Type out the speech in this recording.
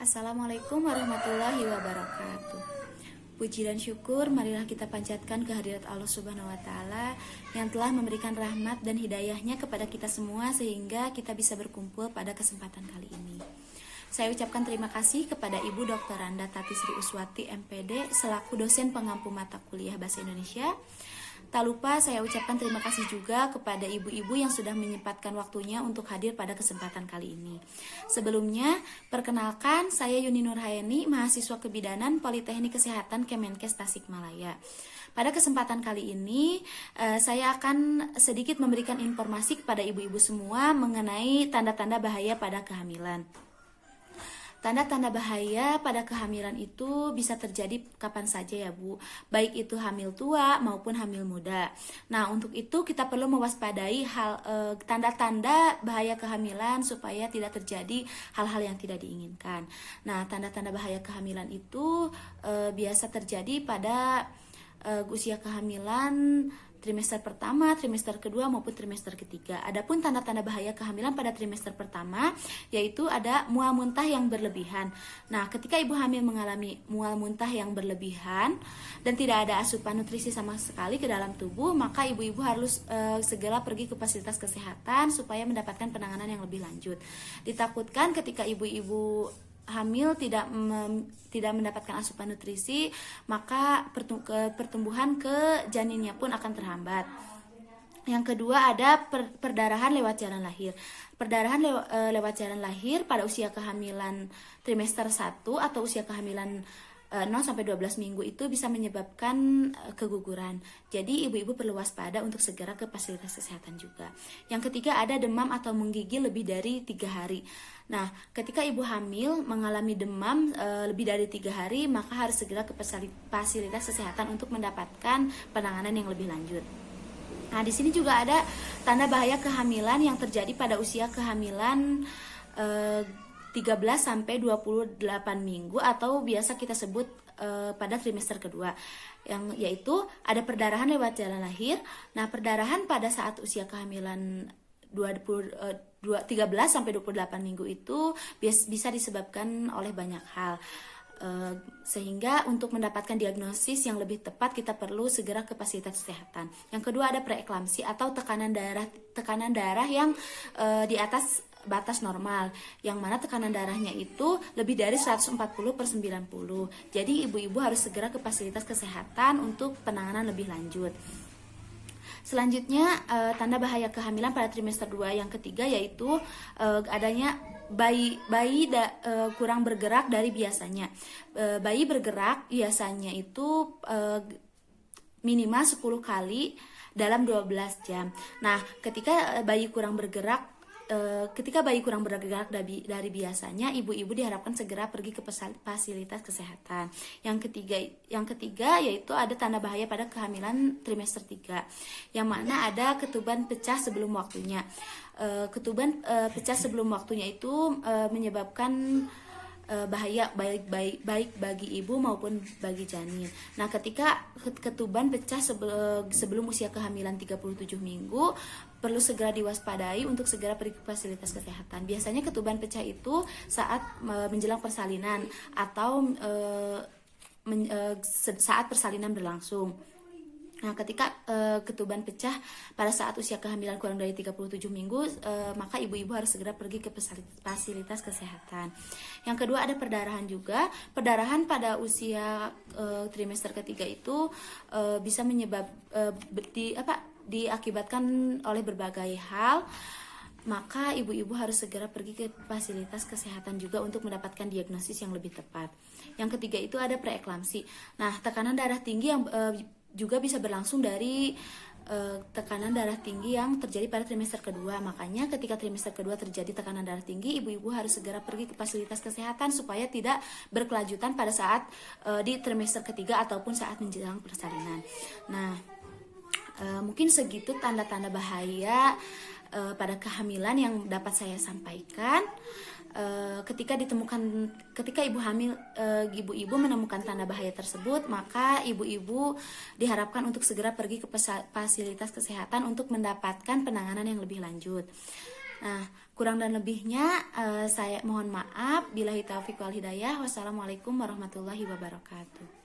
Assalamualaikum warahmatullahi wabarakatuh. Puji dan syukur marilah kita panjatkan kehadirat Allah Subhanahu wa taala yang telah memberikan rahmat dan hidayahnya kepada kita semua sehingga kita bisa berkumpul pada kesempatan kali ini. Saya ucapkan terima kasih kepada Ibu Dr. Randa Tati Sri Uswati MPD selaku dosen pengampu mata kuliah Bahasa Indonesia. Tak lupa saya ucapkan terima kasih juga kepada ibu-ibu yang sudah menyempatkan waktunya untuk hadir pada kesempatan kali ini. Sebelumnya, perkenalkan saya Yuni Nurhayani, mahasiswa kebidanan Politeknik Kesehatan Kemenkes Tasikmalaya. Pada kesempatan kali ini, saya akan sedikit memberikan informasi kepada ibu-ibu semua mengenai tanda-tanda bahaya pada kehamilan. Tanda-tanda bahaya pada kehamilan itu bisa terjadi kapan saja ya Bu, baik itu hamil tua maupun hamil muda. Nah, untuk itu kita perlu mewaspadai tanda-tanda bahaya kehamilan supaya tidak terjadi hal-hal yang tidak diinginkan. Nah, tanda-tanda bahaya kehamilan itu biasa terjadi pada usia kehamilan trimester pertama, trimester kedua maupun trimester ketiga. Adapun tanda-tanda bahaya kehamilan pada trimester pertama yaitu ada mual muntah yang berlebihan. Nah, ketika ibu hamil mengalami mual muntah yang berlebihan dan tidak ada asupan nutrisi sama sekali ke dalam tubuh, maka ibu-ibu harus segera pergi ke fasilitas kesehatan supaya mendapatkan penanganan yang lebih lanjut. Ditakutkan ketika ibu-ibu hamil tidak mendapatkan asupan nutrisi, maka pertumbuhan ke janinnya pun akan terhambat. Yang kedua ada perdarahan lewat jalan lahir. Perdarahan lewat jalan lahir pada usia kehamilan trimester 1 atau usia kehamilan 0 sampai 12 minggu itu bisa menyebabkan keguguran. Jadi ibu-ibu perlu waspada untuk segera ke fasilitas kesehatan juga. Yang ketiga ada demam atau menggigil lebih dari 3 hari. Nah, ketika ibu hamil mengalami demam lebih dari 3 hari, maka harus segera ke fasilitas kesehatan untuk mendapatkan penanganan yang lebih lanjut. Nah, di sini juga ada tanda bahaya kehamilan yang terjadi pada usia kehamilan 13 sampai 28 minggu atau biasa kita sebut pada trimester kedua, yang yaitu ada perdarahan lewat jalan lahir. Nah, perdarahan pada saat usia kehamilan 13 sampai 28 minggu itu bisa disebabkan oleh banyak hal. Sehingga untuk mendapatkan diagnosis yang lebih tepat kita perlu segera ke fasilitas kesehatan. Yang kedua ada preeklamsi atau tekanan darah yang di atas batas normal, yang mana tekanan darahnya itu lebih dari 140/90. Jadi ibu-ibu harus segera ke fasilitas kesehatan untuk penanganan lebih lanjut. Selanjutnya tanda bahaya kehamilan pada trimester 2 yang ketiga yaitu adanya bayi kurang bergerak dari biasanya. Bayi bergerak biasanya itu minimal 10 kali dalam 12 jam. Nah, ketika bayi kurang bergerak dari biasanya, ibu-ibu diharapkan segera pergi ke fasilitas kesehatan. Yang ketiga yaitu ada tanda bahaya pada kehamilan trimester 3, yang mana ada ketuban pecah sebelum waktunya. Ketuban pecah sebelum waktunya itu menyebabkan bahaya baik bagi ibu maupun bagi janin. Nah, ketika ketuban pecah sebelum usia kehamilan 37 minggu, perlu segera diwaspadai untuk segera pergi ke fasilitas kesehatan. Biasanya ketuban pecah itu saat menjelang persalinan atau saat persalinan berlangsung. Nah, ketika ketuban pecah pada saat usia kehamilan kurang dari 37 minggu, maka ibu-ibu harus segera pergi ke fasilitas kesehatan. Yang kedua ada perdarahan juga. Perdarahan pada usia trimester ketiga itu bisa diakibatkan oleh berbagai hal. Maka ibu-ibu harus segera pergi ke fasilitas kesehatan juga untuk mendapatkan diagnosis yang lebih tepat. Yang ketiga itu ada preeklamsi. Nah, tekanan darah tinggi yang juga bisa berlangsung dari tekanan darah tinggi yang terjadi pada trimester kedua. Makanya ketika trimester kedua terjadi tekanan darah tinggi, ibu-ibu harus segera pergi ke fasilitas kesehatan supaya tidak berkelanjutan pada saat di trimester ketiga ataupun saat menjelang persalinan. Nah, mungkin segitu tanda-tanda bahaya pada kehamilan yang dapat saya sampaikan. Ketika ibu-ibu menemukan tanda bahaya tersebut, maka ibu-ibu diharapkan untuk segera pergi ke fasilitas kesehatan untuk mendapatkan penanganan yang lebih lanjut. Nah, Kurang dan lebihnya saya mohon maaf. Billahi taufiq wal hidayah. Wassalamualaikum warahmatullahi wabarakatuh.